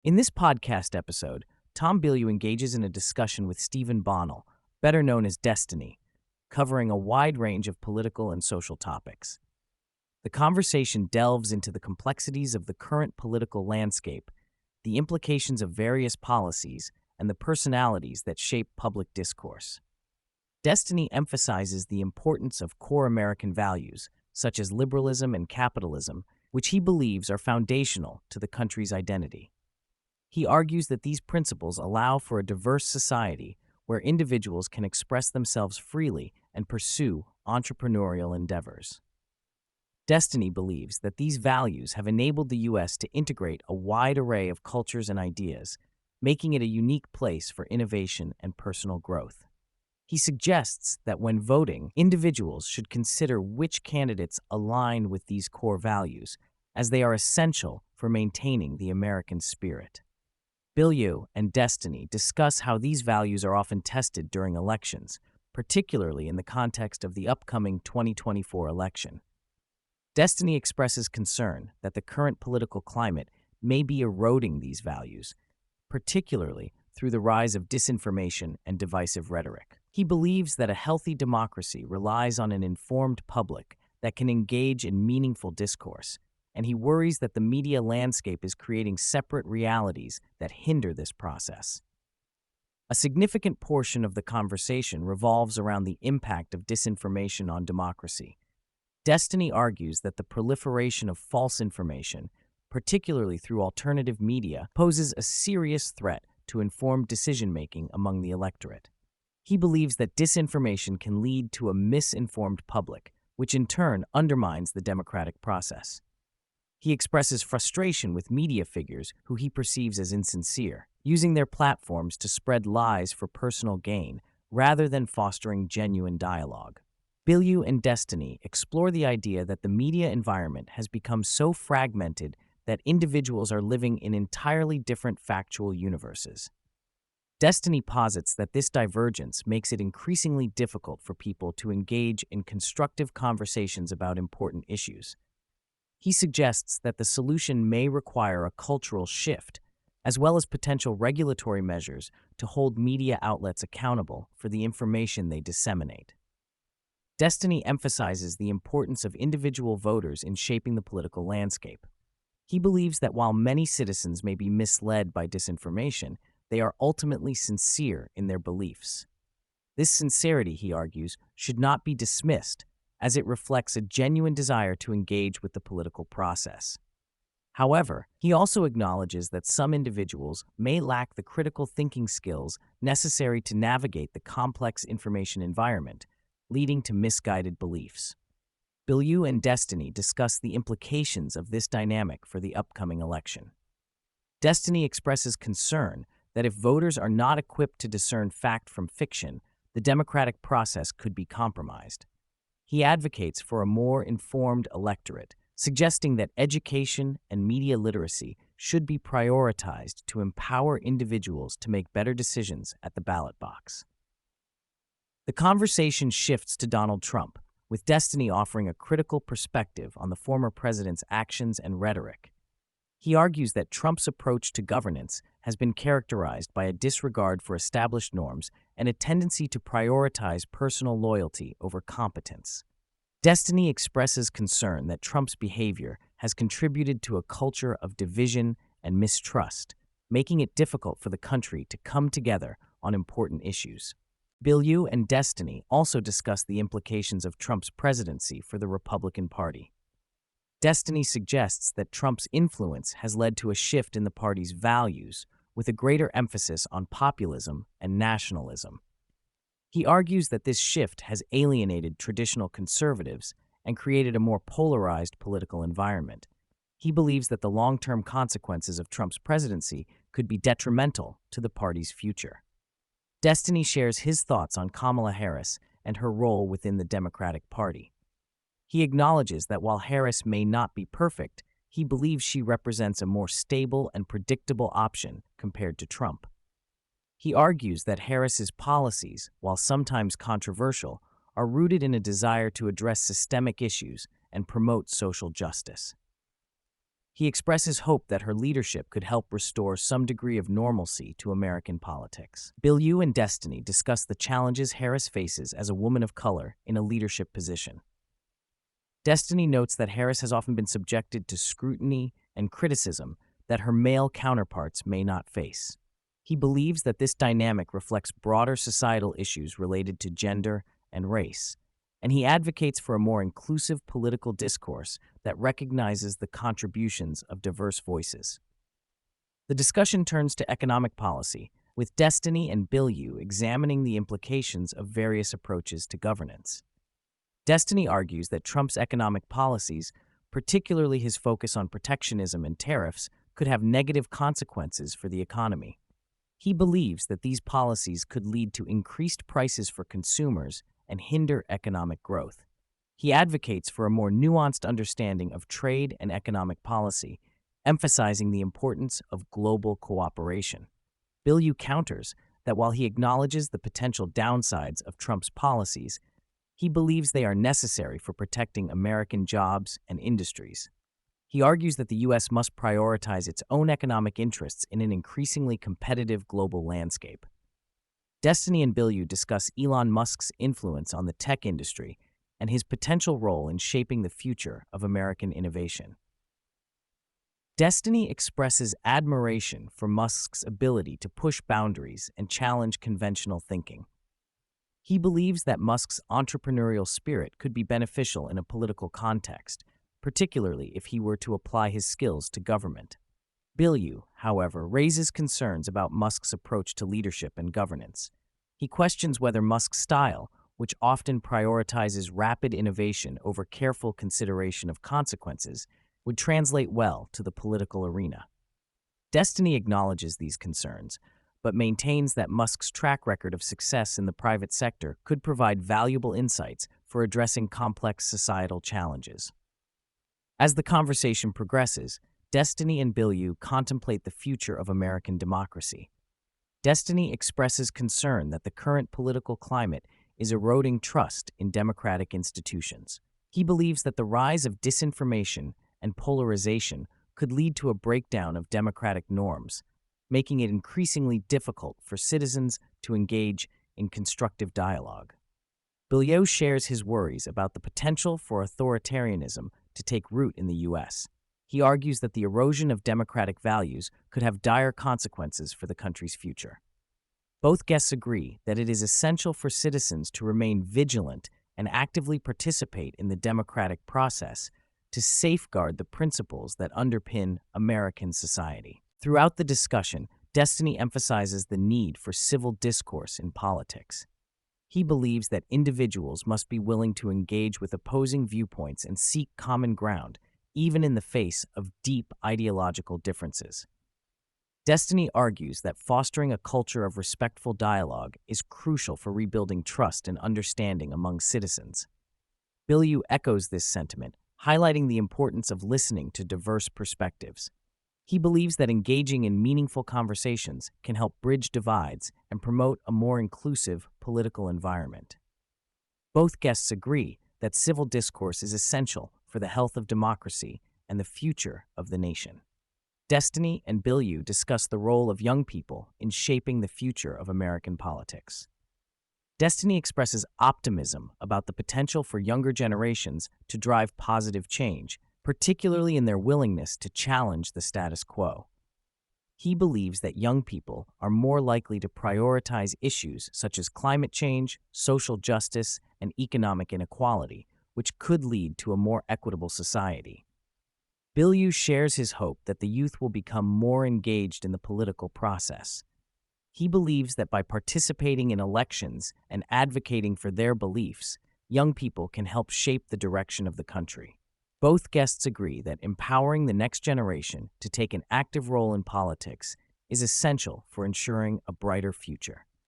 In this podcast episode, Tom Bilyeu engages in a discussion with Steven Bonnell, better known as Destiny, covering a wide range of political and social topics. The conversation delves into the complexities of the current political landscape, the implications of various policies, and the personalities that shape public discourse. Destiny emphasizes the importance of core American values, such as liberalism and capitalism, which he believes are foundational to the country's identity. He argues that these principles allow for a diverse society where individuals can express themselves freely and pursue entrepreneurial endeavors. Destiny believes that these values have enabled the U.S. to integrate a wide array of cultures and ideas, making it a unique place for innovation and personal growth. He suggests that when voting, individuals should consider which candidates align with these core values, as they are essential for maintaining the American spirit. Bilyeu and Destiny discuss how these values are often tested during elections, particularly in the context of the upcoming 2024 election. Destiny expresses concern that the current political climate may be eroding these values, particularly through the rise of disinformation and divisive rhetoric. He believes that a healthy democracy relies on an informed public that can engage in meaningful discourse, and he worries that the media landscape is creating separate realities that hinder this process. A significant portion of the conversation revolves around the impact of disinformation on democracy. Destiny argues that the proliferation of false information, particularly through alternative media, poses a serious threat to informed decision-making among the electorate. He believes that disinformation can lead to a misinformed public, which in turn undermines the democratic process. He expresses frustration with media figures who he perceives as insincere, using their platforms to spread lies for personal gain rather than fostering genuine dialogue. Bilyeu and Destiny explore the idea that the media environment has become so fragmented that individuals are living in entirely different factual universes. Destiny posits that this divergence makes it increasingly difficult for people to engage in constructive conversations about important issues. He suggests that the solution may require a cultural shift, as well as potential regulatory measures to hold media outlets accountable for the information they disseminate. Destiny emphasizes the importance of individual voters in shaping the political landscape. He believes that while many citizens may be misled by disinformation, they are ultimately sincere in their beliefs. This sincerity, he argues, should not be dismissed, as it reflects a genuine desire to engage with the political process. However, he also acknowledges that some individuals may lack the critical thinking skills necessary to navigate the complex information environment, leading to misguided beliefs. Bilyeu and Destiny discuss the implications of this dynamic for the upcoming election. Destiny expresses concern that if voters are not equipped to discern fact from fiction, the democratic process could be compromised. He advocates for a more informed electorate, suggesting that education and media literacy should be prioritized to empower individuals to make better decisions at the ballot box. The conversation shifts to Donald Trump, with Destiny offering a critical perspective on the former president's actions and rhetoric. He argues that Trump's approach to governance has been characterized by a disregard for established norms and a tendency to prioritize personal loyalty over competence. Destiny expresses concern that Trump's behavior has contributed to a culture of division and mistrust, making it difficult for the country to come together on important issues. Bilyeu and Destiny also discuss the implications of Trump's presidency for the Republican Party. Destiny suggests that Trump's influence has led to a shift in the party's values, with a greater emphasis on populism and nationalism. He argues that this shift has alienated traditional conservatives and created a more polarized political environment. He believes that the long-term consequences of Trump's presidency could be detrimental to the party's future. Destiny shares his thoughts on Kamala Harris and her role within the Democratic Party. He acknowledges that while Harris may not be perfect, he believes she represents a more stable and predictable option compared to Trump. He argues that Harris's policies, while sometimes controversial, are rooted in a desire to address systemic issues and promote social justice. He expresses hope that her leadership could help restore some degree of normalcy to American politics. Bilyeu and Destiny discuss the challenges Harris faces as a woman of color in a leadership position. Destiny notes that Harris has often been subjected to scrutiny and criticism that her male counterparts may not face. He believes that this dynamic reflects broader societal issues related to gender and race, and he advocates for a more inclusive political discourse that recognizes the contributions of diverse voices. The discussion turns to economic policy, with Destiny and Bilyeu examining the implications of various approaches to governance. Destiny argues that Trump's economic policies, particularly his focus on protectionism and tariffs, could have negative consequences for the economy. He believes that these policies could lead to increased prices for consumers and hinder economic growth. He advocates for a more nuanced understanding of trade and economic policy, emphasizing the importance of global cooperation. Bilyeu counters that while he acknowledges the potential downsides of Trump's policies, he believes they are necessary for protecting American jobs and industries. He argues that the U.S. must prioritize its own economic interests in an increasingly competitive global landscape. Destiny and Bilyeu discuss Elon Musk's influence on the tech industry and his potential role in shaping the future of American innovation. Destiny expresses admiration for Musk's ability to push boundaries and challenge conventional thinking. He believes that Musk's entrepreneurial spirit could be beneficial in a political context, particularly if he were to apply his skills to government. Bilyeu, however, raises concerns about Musk's approach to leadership and governance. He questions whether Musk's style, which often prioritizes rapid innovation over careful consideration of consequences, would translate well to the political arena. Destiny acknowledges these concerns, but maintains that Musk's track record of success in the private sector could provide valuable insights for addressing complex societal challenges. As the conversation progresses, Destiny and Bilyeu contemplate the future of American democracy. Destiny expresses concern that the current political climate is eroding trust in democratic institutions. He believes that the rise of disinformation and polarization could lead to a breakdown of democratic norms, making it increasingly difficult for citizens to engage in constructive dialogue. Bilyeu shares his worries about the potential for authoritarianism to take root in the U.S. He argues that the erosion of democratic values could have dire consequences for the country's future. Both guests agree that it is essential for citizens to remain vigilant and actively participate in the democratic process to safeguard the principles that underpin American society. Throughout the discussion, Destiny emphasizes the need for civil discourse in politics. He believes that individuals must be willing to engage with opposing viewpoints and seek common ground, even in the face of deep ideological differences. Destiny argues that fostering a culture of respectful dialogue is crucial for rebuilding trust and understanding among citizens. Bilyeu echoes this sentiment, highlighting the importance of listening to diverse perspectives. He believes that engaging in meaningful conversations can help bridge divides and promote a more inclusive political environment. Both guests agree that civil discourse is essential for the health of democracy and the future of the nation. Destiny and Bilyeu discuss the role of young people in shaping the future of American politics. Destiny expresses optimism about the potential for younger generations to drive positive change, particularly in their willingness to challenge the status quo. He believes that young people are more likely to prioritize issues such as climate change, social justice, and economic inequality, which could lead to a more equitable society. Bilyeu shares his hope that the youth will become more engaged in the political process. He believes that by participating in elections and advocating for their beliefs, young people can help shape the direction of the country. Both guests agree that empowering the next generation to take an active role in politics is essential for ensuring a brighter future.